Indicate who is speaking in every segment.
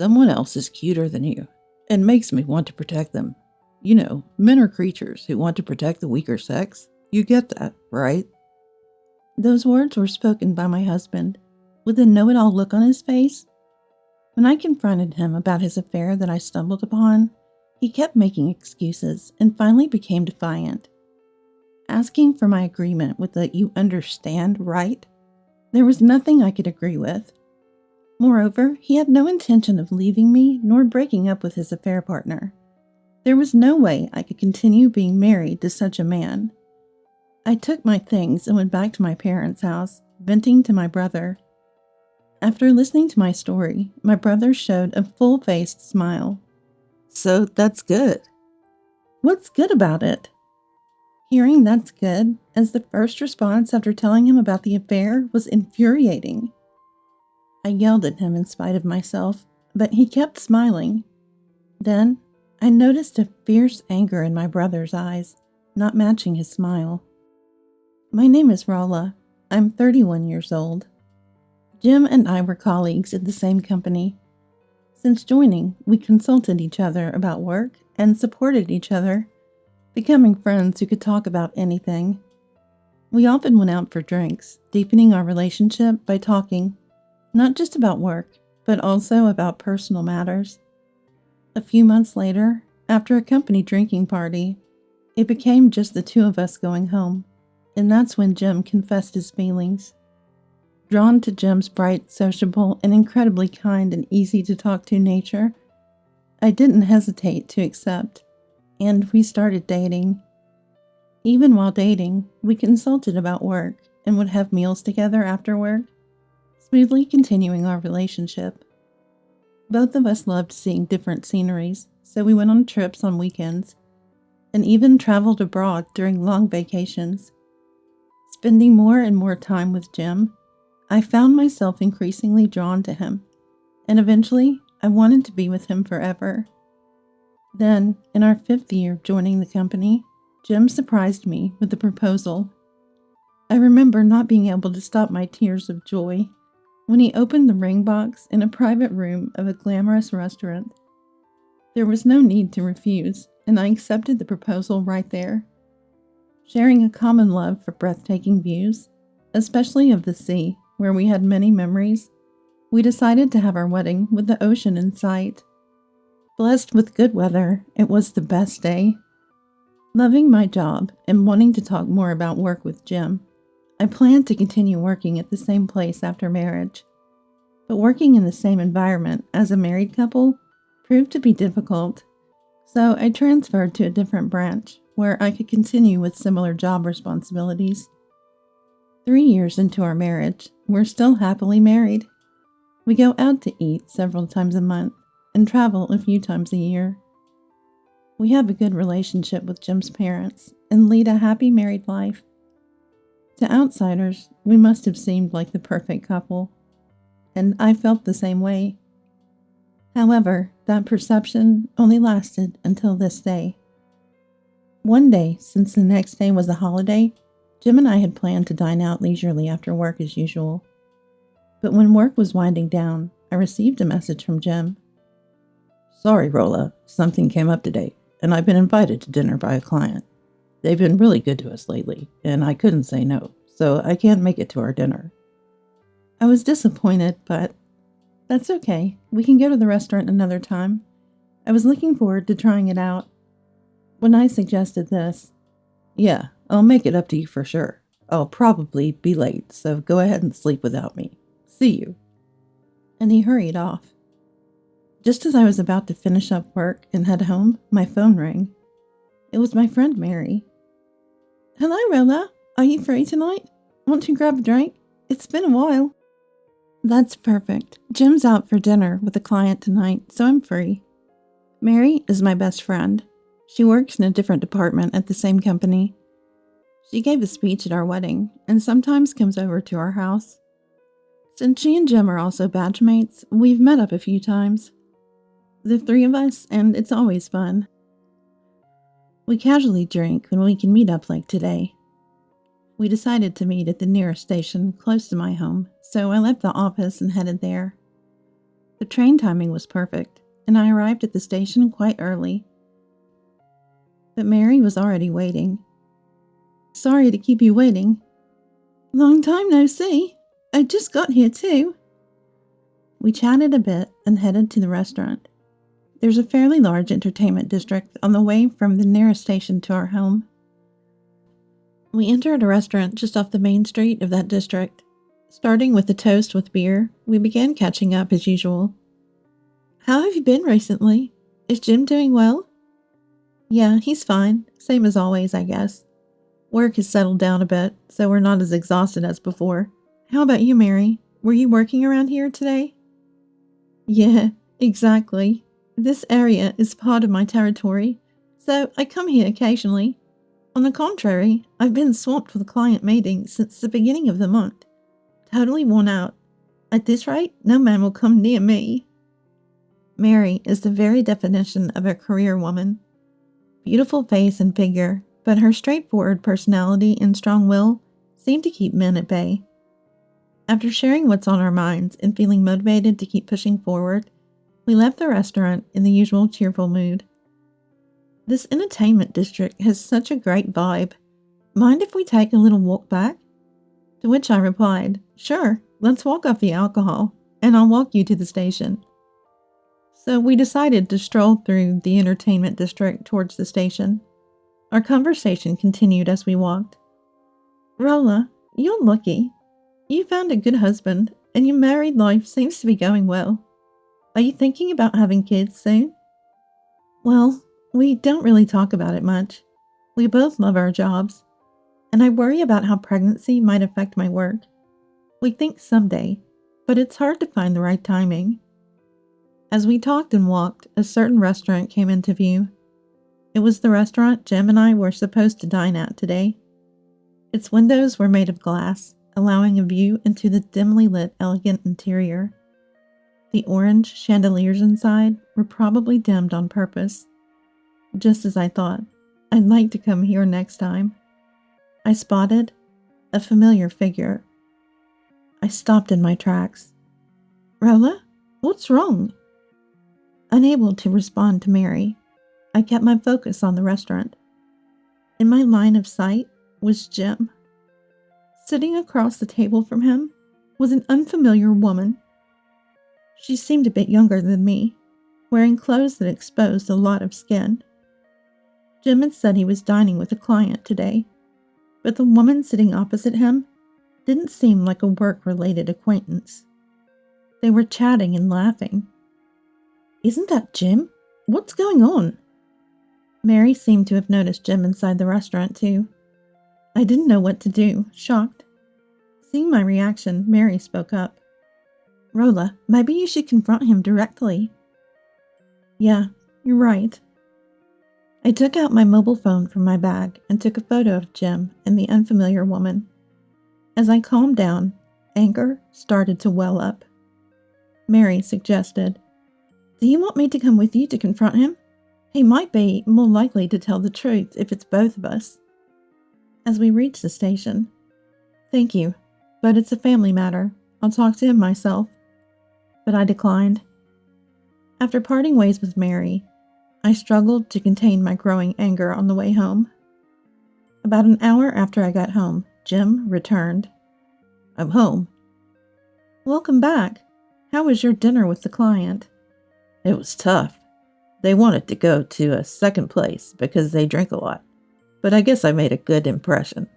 Speaker 1: Someone else is cuter than you and makes me want to protect them. You know, men are creatures who want to protect the weaker sex. You get that, right?
Speaker 2: Those words were spoken by my husband, with a know-it-all look on his face. When I confronted him about his affair that I stumbled upon, he kept making excuses and finally became defiant. Asking for my agreement with the "you understand, right?" There was nothing I could agree with. Moreover, he had no intention of leaving me nor breaking up with his affair partner. There was no way I could continue being married to such a man. I took my things and went back to my parents' house, venting to my brother. After listening to my story, my brother showed a full-faced smile.
Speaker 1: So that's good.
Speaker 2: What's good about it? Hearing "that's good" as the first response after telling him about the affair was infuriating. I yelled at him in spite of myself, but he kept smiling. Then, I noticed a fierce anger in my brother's eyes, not matching his smile. My name is Rolla. I'm 31 years old. Jim and I were colleagues at the same company. Since joining, we consulted each other about work and supported each other, becoming friends who could talk about anything. We often went out for drinks, deepening our relationship by talking, not just about work, but also about personal matters. A few months later, after a company drinking party, it became just the two of us going home, and that's when Jim confessed his feelings. Drawn to Jim's bright, sociable, and incredibly kind and easy to talk to nature, I didn't hesitate to accept, and we started dating. Even while dating, we consulted about work and would have meals together after work, smoothly continuing our relationship. Both of us loved seeing different sceneries, so we went on trips on weekends, and even traveled abroad during long vacations. Spending more and more time with Jim, I found myself increasingly drawn to him, and eventually I wanted to be with him forever. Then, in our 5th year of joining the company, Jim surprised me with a proposal. I remember not being able to stop my tears of joy when he opened the ring box in a private room of a glamorous restaurant. There was no need to refuse, and I accepted the proposal right there. Sharing a common love for breathtaking views, especially of the sea, where we had many memories, we decided to have our wedding with the ocean in sight. Blessed with good weather, it was the best day. Loving my job and wanting to talk more about work with Jim, I planned to continue working at the same place after marriage. But working in the same environment as a married couple proved to be difficult, so I transferred to a different branch where I could continue with similar job responsibilities. 3 years into our marriage, we're still happily married. We go out to eat several times a month and travel a few times a year. We have a good relationship with Jim's parents and lead a happy married life. To outsiders, we must have seemed like the perfect couple, and I felt the same way. However, that perception only lasted until this day. One day, since the next day was a holiday, Jim and I had planned to dine out leisurely after work as usual. But when work was winding down, I received a message from Jim.
Speaker 1: Sorry, Rolla, something came up today, and I've been invited to dinner by a client. They've been really good to us lately, and I couldn't say no, so I can't make it to our dinner.
Speaker 2: I was disappointed, but that's okay. We can go to the restaurant another time. I was looking forward to trying it out. When I suggested this,
Speaker 1: Yeah, I'll make it up to you for sure. I'll probably be late, so go ahead and sleep without me. See you.
Speaker 2: And he hurried off. Just as I was about to finish up work and head home, my phone rang. It was my friend Mary. Hello, Rolla. Are you free tonight? Want to grab a drink? It's been a while. That's perfect. Jim's out for dinner with a client tonight, so I'm free. Mary is my best friend. She works in a different department at the same company. She gave a speech at our wedding and sometimes comes over to our house. Since she and Jim are also batch mates, we've met up a few times. The three of us, and it's always fun. We casually drink when we can meet up like today. We decided to meet at the nearest station close to my home, so I left the office and headed there. The train timing was perfect, and I arrived at the station quite early. But Mary was already waiting. Sorry to keep you waiting. Long time no see. I just got here too. We chatted a bit and headed to the restaurant. There's a fairly large entertainment district on the way from the nearest station to our home. We entered a restaurant just off the main street of that district. Starting with a toast with beer, we began catching up as usual. How have you been recently? Is Jim doing well? Yeah, he's fine. Same as always, I guess. Work has settled down a bit, so we're not as exhausted as before. How about you, Mary? Were you working around here today? Yeah, exactly. This area is part of my territory, so I come here occasionally. On the contrary, I've been swamped with client meetings since the beginning of the month. Totally worn out. At this rate, no man will come near me. Mary is the very definition of a career woman. Beautiful face and figure, but her straightforward personality and strong will seem to keep men at bay. After sharing what's on our minds and feeling motivated to keep pushing forward, we left the restaurant in the usual cheerful mood. This entertainment district has such a great vibe. Mind if we take a little walk back? To which I replied, sure, let's walk off the alcohol, and I'll walk you to the station. So we decided to stroll through the entertainment district towards the station. Our conversation continued as we walked. Rolla, you're lucky. You found a good husband, and your married life seems to be going well. Are you thinking about having kids soon? Well, we don't really talk about it much. We both love our jobs, and I worry about how pregnancy might affect my work. We think someday, but it's hard to find the right timing. As we talked and walked, a certain restaurant came into view. It was the restaurant Jim and I were supposed to dine at today. Its windows were made of glass, allowing a view into the dimly lit, elegant interior. The orange chandeliers inside were probably dimmed on purpose. Just as I thought, I'd like to come here next time. I spotted a familiar figure. I stopped in my tracks. Rolla, what's wrong? Unable to respond to Mary, I kept my focus on the restaurant. In my line of sight was Jim. Sitting across the table from him was an unfamiliar woman. She seemed a bit younger than me, wearing clothes that exposed a lot of skin. Jim had said he was dining with a client today, but the woman sitting opposite him didn't seem like a work-related acquaintance. They were chatting and laughing. Isn't that Jim? What's going on? Mary seemed to have noticed Jim inside the restaurant too. I didn't know what to do, shocked. Seeing my reaction, Mary spoke up. Rolla, maybe you should confront him directly. Yeah, you're right. I took out my mobile phone from my bag and took a photo of Jim and the unfamiliar woman. As I calmed down, anger started to well up. Mary suggested, Do you want me to come with you to confront him? He might be more likely to tell the truth if it's both of us. As we reached the station, Thank you, but it's a family matter. I'll talk to him myself. But I declined. After parting ways with Mary, I struggled to contain my growing anger on the way home. About an hour after I got home, Jim returned. I'm home. Welcome back. How was your dinner with the client? It was tough. They wanted to go to a second place because they drink a lot, but I guess I made a good impression.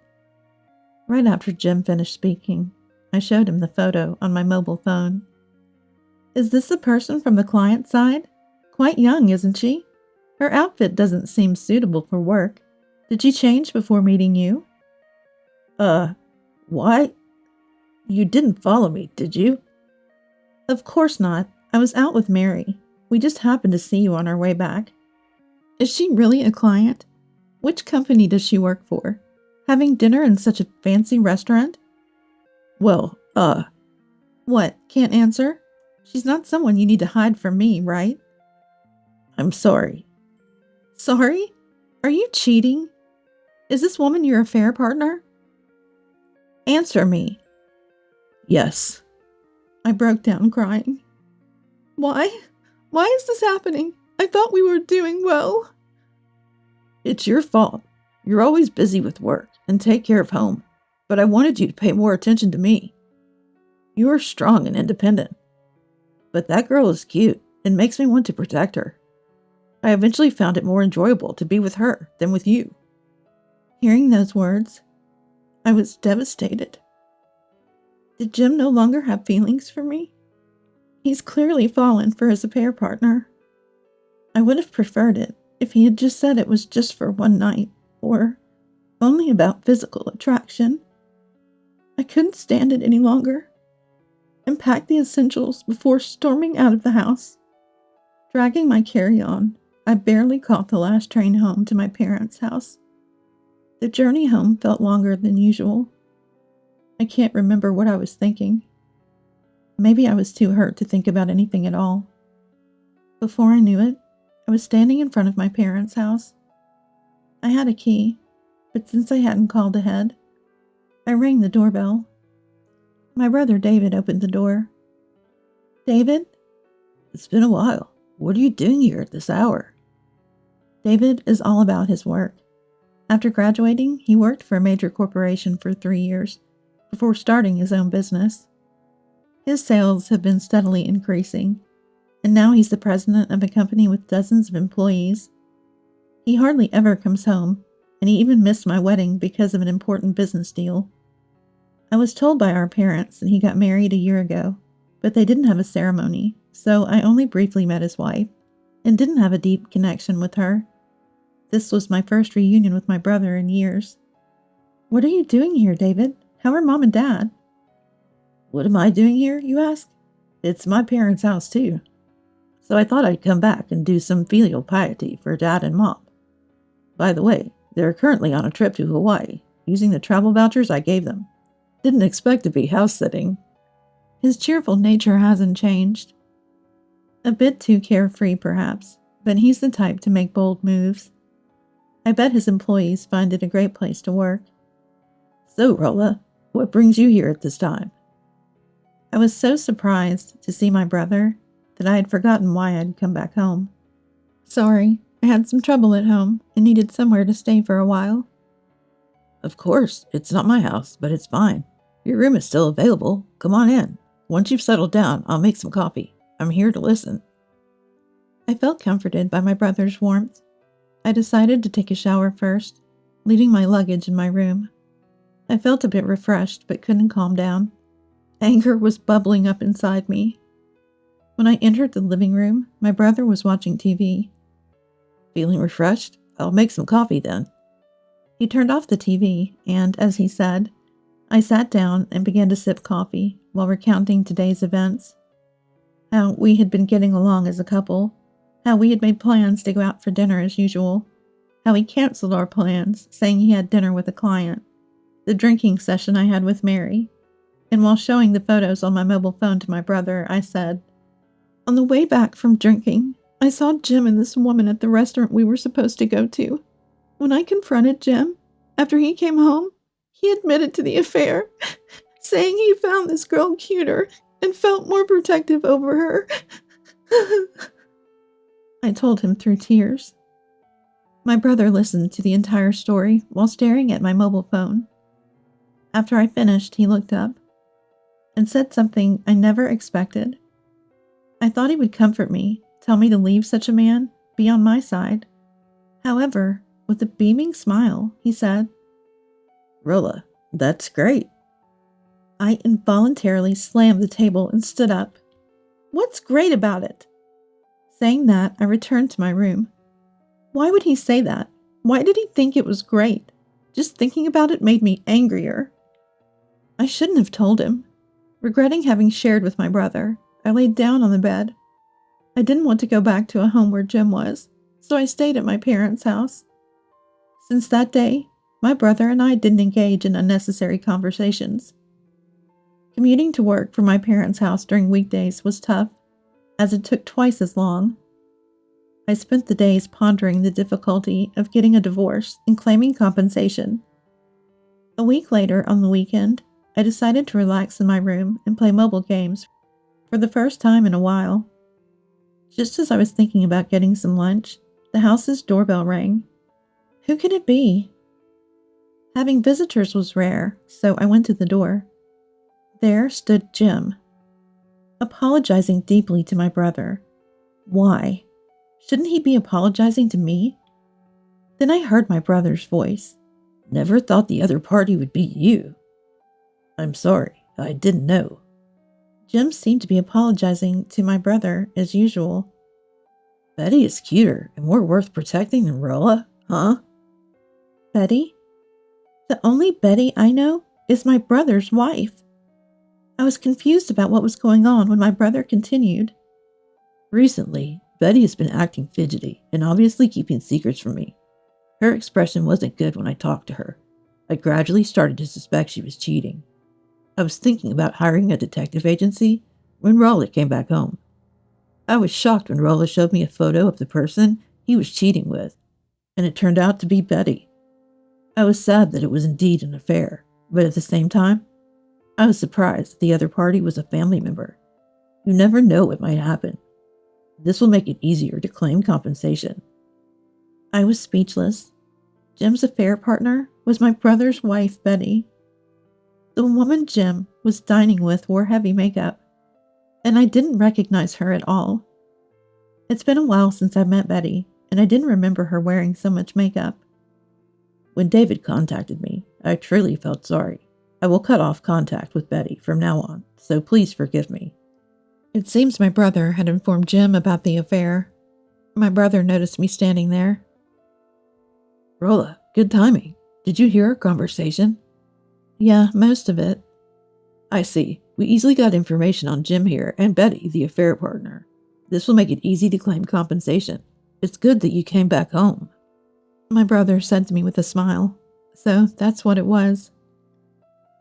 Speaker 2: Right after Jim finished speaking, I showed him the photo on my mobile phone. Is this the person from the client side? Quite young, isn't she? Her outfit doesn't seem suitable for work. Did she change before meeting you? Why? You didn't follow me, did you? Of course not. I was out with Mary. We just happened to see you on our way back. Is she really a client? Which company does she work for? Having dinner in such a fancy restaurant? Well, What, can't answer? She's not someone you need to hide from me, right? I'm sorry. Sorry? Are you cheating? Is this woman your affair partner? Answer me. Yes. I broke down crying. Why? Why is this happening? I thought we were doing well.
Speaker 1: It's your fault. You're always busy with work and take care of home, but I wanted you to pay more attention to me. You are strong and independent, but that girl is cute and makes me want to protect her. I eventually found it more enjoyable to be with her than with you.
Speaker 2: Hearing those words, I was devastated. Did Jim no longer have feelings for me? He's clearly fallen for his affair partner. I would have preferred it if he had just said it was just for one night, or only about physical attraction. I couldn't stand it any longer, and packed the essentials before storming out of the house. Dragging my carry-on, I barely caught the last train home to my parents' house. The journey home felt longer than usual. I can't remember what I was thinking. Maybe I was too hurt to think about anything at all. Before I knew it, I was standing in front of my parents' house. I had a key, but since I hadn't called ahead, I rang the doorbell. My brother David opened the door. David?
Speaker 1: It's been a while. What are you doing here at this hour?
Speaker 2: David is all about his work. After graduating, he worked for a major corporation for 3 years before starting his own business. His sales have been steadily increasing, and now he's the president of a company with dozens of employees. He hardly ever comes home, and he even missed my wedding because of an important business deal. I was told by our parents that he got married a year ago, but they didn't have a ceremony, so I only briefly met his wife and didn't have a deep connection with her. This was my first reunion with my brother in years. What are you doing here, David? How are Mom and Dad?
Speaker 1: What am I doing here, you ask? It's my parents' house, too. So I thought I'd come back and do some filial piety for Dad and Mom. By the way, they're currently on a trip to Hawaii, using the travel vouchers I gave them. Didn't expect to be house-sitting.
Speaker 2: His cheerful nature hasn't changed. A bit too carefree, perhaps, but he's the type to make bold moves. I bet his employees find it a great place to work.
Speaker 1: So, Rolla, what brings you here at this time?
Speaker 2: I was so surprised to see my brother that I had forgotten why I'd come back home. Sorry, I had some trouble at home and needed somewhere to stay for a while.
Speaker 1: Of course, it's not my house, but it's fine. Your room is still available. Come on in. Once you've settled down, I'll make some coffee. I'm here to listen.
Speaker 2: I felt comforted by my brother's warmth. I decided to take a shower first, leaving my luggage in my room. I felt a bit refreshed, but couldn't calm down. Anger was bubbling up inside me. When I entered the living room, my brother was watching TV.
Speaker 1: Feeling refreshed? I'll make some coffee then.
Speaker 2: He turned off the TV, and, as he said, I sat down and began to sip coffee while recounting today's events. How we had been getting along as a couple, how we had made plans to go out for dinner as usual, how he canceled our plans, saying he had dinner with a client, the drinking session I had with Mary, and while showing the photos on my mobile phone to my brother, I said, "On the way back from drinking, I saw Jim and this woman at the restaurant we were supposed to go to. When I confronted Jim, after he came home, he admitted to the affair, saying he found this girl cuter and felt more protective over her." I told him through tears. My brother listened to the entire story while staring at my mobile phone. After I finished, he looked up and said something I never expected. I thought he would comfort me, tell me to leave such a man, be on my side. However, with a beaming smile, he said,
Speaker 1: "Rolla, that's great."
Speaker 2: I involuntarily slammed the table and stood up. "What's great about it?" Saying that, I returned to my room. Why would he say that? Why did he think it was great? Just thinking about it made me angrier. I shouldn't have told him. Regretting having shared with my brother, I laid down on the bed. I didn't want to go back to a home where Jim was, so I stayed at my parents' house. Since that day, my brother and I didn't engage in unnecessary conversations. Commuting to work from my parents' house during weekdays was tough, as it took twice as long. I spent the days pondering the difficulty of getting a divorce and claiming compensation. A week later, on the weekend, I decided to relax in my room and play mobile games for the first time in a while. Just as I was thinking about getting some lunch, the house's doorbell rang. Who could it be? Having visitors was rare, so I went to the door. There stood Jim, apologizing deeply to my brother. Why? Shouldn't he be apologizing to me? Then I heard my brother's voice.
Speaker 1: Never thought the other party would be you. I'm sorry, I didn't know.
Speaker 2: Jim seemed to be apologizing to my brother as usual.
Speaker 1: Betty is cuter and more worth protecting than Rolla, huh?
Speaker 2: Betty? The only Betty I know is my brother's wife. I was confused about what was going on when my brother continued.
Speaker 1: Recently, Betty has been acting fidgety and obviously keeping secrets from me. Her expression wasn't good when I talked to her. I gradually started to suspect she was cheating. I was thinking about hiring a detective agency when Rolla came back home. I was shocked when Rolla showed me a photo of the person he was cheating with, and it turned out to be Betty. I was sad that it was indeed an affair, but at the same time, I was surprised that the other party was a family member. You never know what might happen. This will make it easier to claim compensation.
Speaker 2: I was speechless. Jim's affair partner was my brother's wife, Betty. The woman Jim was dining with wore heavy makeup, and I didn't recognize her at all. It's been a while since I met Betty, and I didn't remember her wearing so much makeup.
Speaker 1: When David contacted me, I truly felt sorry. I will cut off contact with Betty from now on, so please forgive me.
Speaker 2: It seems my brother had informed Jim about the affair. My brother noticed me standing there.
Speaker 1: Rolla, good timing. Did you hear our conversation?
Speaker 2: Yeah, most of it.
Speaker 1: I see. We easily got information on Jim here and Betty, the affair partner. This will make it easy to claim compensation. It's good that you came back home.
Speaker 2: My brother said to me with a smile. So that's what it was.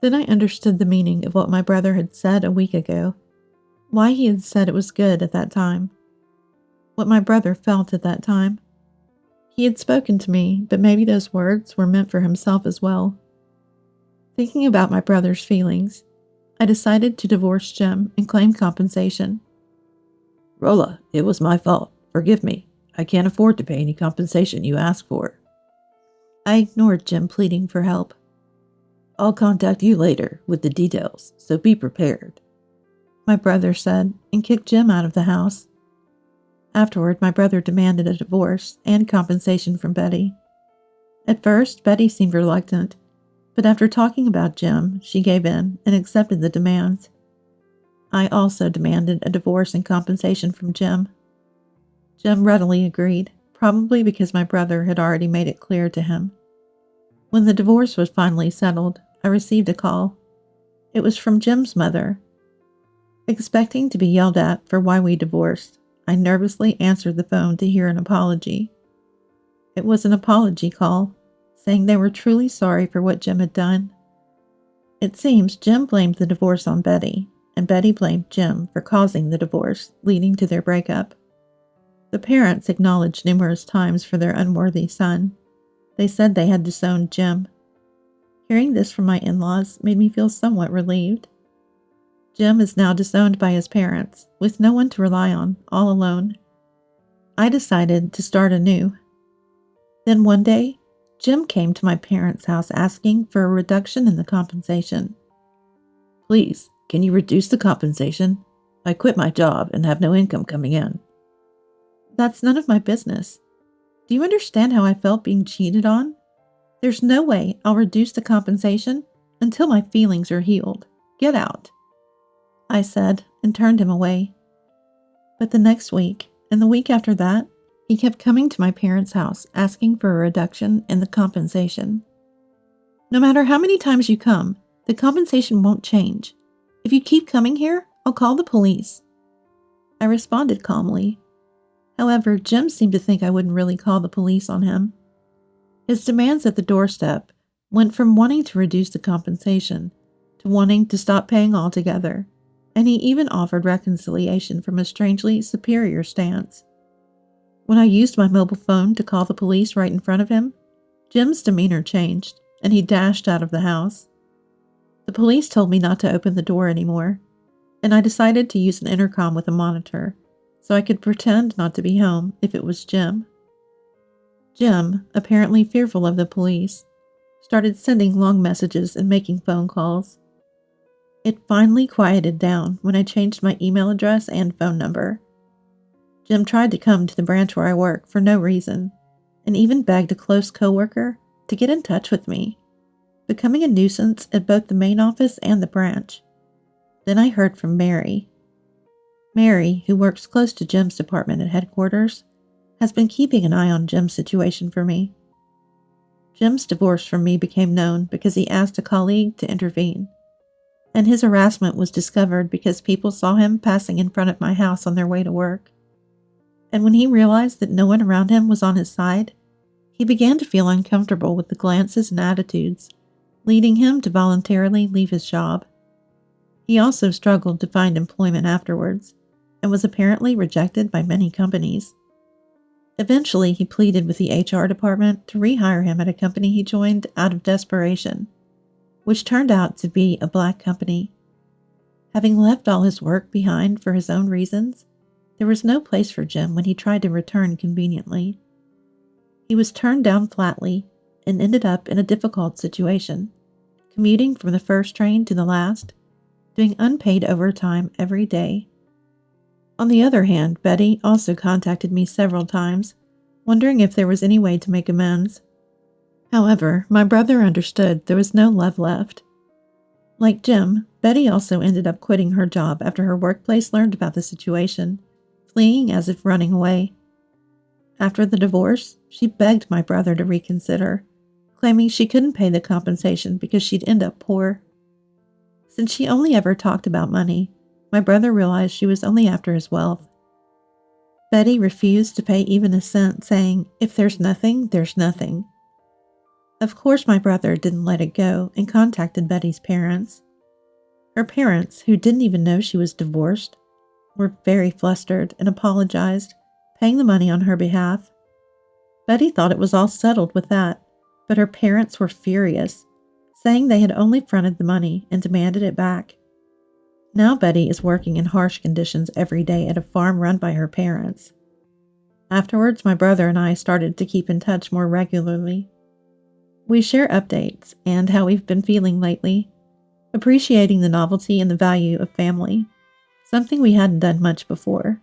Speaker 2: Then I understood the meaning of what my brother had said a week ago. Why he had said it was good at that time. What my brother felt at that time. He had spoken to me, but maybe those words were meant for himself as well. Thinking about my brother's feelings, I decided to divorce Jim and claim compensation.
Speaker 1: Rolla, it was my fault. Forgive me. I can't afford to pay any compensation you asked for.
Speaker 2: I ignored Jim pleading for help.
Speaker 1: I'll contact you later with the details, so be prepared,
Speaker 2: my brother said, and kicked Jim out of the house. Afterward, my brother demanded a divorce and compensation from Betty. At first, Betty seemed reluctant, but after talking about Jim, she gave in and accepted the demands. I also demanded a divorce and compensation from Jim. Jim readily agreed, probably because my brother had already made it clear to him. When the divorce was finally settled, I received a call. It was from Jim's mother. Expecting to be yelled at for why we divorced, I nervously answered the phone to hear an apology. It was an apology call, saying they were truly sorry for what Jim had done. It seems Jim blamed the divorce on Betty, and Betty blamed Jim for causing the divorce, leading to their breakup. The parents acknowledged numerous times for their unworthy son. They said they had disowned Jim. Hearing this from my in-laws made me feel somewhat relieved. Jim is now disowned by his parents, with no one to rely on, all alone. I decided to start anew. Then one day, Jim came to my parents' house asking for a reduction in the compensation.
Speaker 1: Please, can you reduce the compensation? I quit my job and have no income coming in.
Speaker 2: That's none of my business. Do you understand how I felt being cheated on? There's no way I'll reduce the compensation until my feelings are healed. Get out, I said, and turned him away. But the next week, and the week after that, he kept coming to my parents' house asking for a reduction in the compensation. No matter how many times you come, the compensation won't change. If you keep coming here, I'll call the police. I responded calmly. However, Jim seemed to think I wouldn't really call the police on him. His demands at the doorstep went from wanting to reduce the compensation to wanting to stop paying altogether, and he even offered reconciliation from a strangely superior stance. When I used my mobile phone to call the police right in front of him, Jim's demeanor changed, and he dashed out of the house. The police told me not to open the door anymore, and I decided to use an intercom with a monitor,
Speaker 1: so I could pretend not to be home if it was Jim. Jim, apparently fearful of the police, started sending long messages and making phone calls. It finally quieted down when I changed my email address and phone number. Jim tried to come to the branch where I work for no reason, and even begged a close coworker to get in touch with me, becoming a nuisance at both the main office and the branch. Then I heard from Mary. Mary, who works close to Jim's department at headquarters, has been keeping an eye on Jim's situation for me. Jim's divorce from me became known because he asked a colleague to intervene, and his harassment was discovered because people saw him passing in front of my house on their way to work. And when he realized that no one around him was on his side, he began to feel uncomfortable with the glances and attitudes, leading him to voluntarily leave his job. He also struggled to find employment afterwards, and was apparently rejected by many companies. Eventually, he pleaded with the HR department to rehire him at a company he joined out of desperation, which turned out to be a black company. Having left all his work behind for his own reasons, there was no place for Jim when he tried to return conveniently. He was turned down flatly and ended up in a difficult situation, commuting from the first train to the last, doing unpaid overtime every day. On the other hand, Betty also contacted me several times, wondering if there was any way to make amends. However, my brother understood there was no love left. Like Jim, Betty also ended up quitting her job after her workplace learned about the situation, fleeing as if running away. After the divorce, she begged my brother to reconsider, claiming she couldn't pay the compensation because she'd end up poor. Since she only ever talked about money, my brother realized she was only after his wealth. Betty refused to pay even a cent, saying, "If there's nothing, there's nothing." Of course, my brother didn't let it go and contacted Betty's parents. Her parents, who didn't even know she was divorced, were very flustered and apologized, paying the money on her behalf. Betty thought it was all settled with that, but her parents were furious, saying they had only fronted the money and demanded it back. Now Betty is working in harsh conditions every day at a farm run by her parents. Afterwards, my brother and I started to keep in touch more regularly. We share updates and how we've been feeling lately, appreciating the novelty and the value of family, something we hadn't done much before.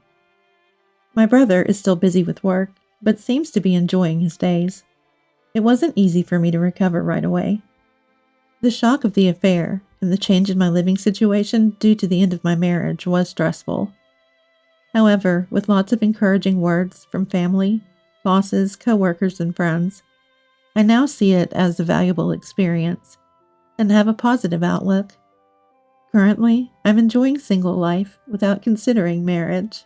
Speaker 1: My brother is still busy with work, but seems to be enjoying his days. It wasn't easy for me to recover right away. The shock of the affair and the change in my living situation due to the end of my marriage was stressful. However, with lots of encouraging words from family, bosses, coworkers, and friends, I now see it as a valuable experience and have a positive outlook. Currently, I'm enjoying single life without considering marriage.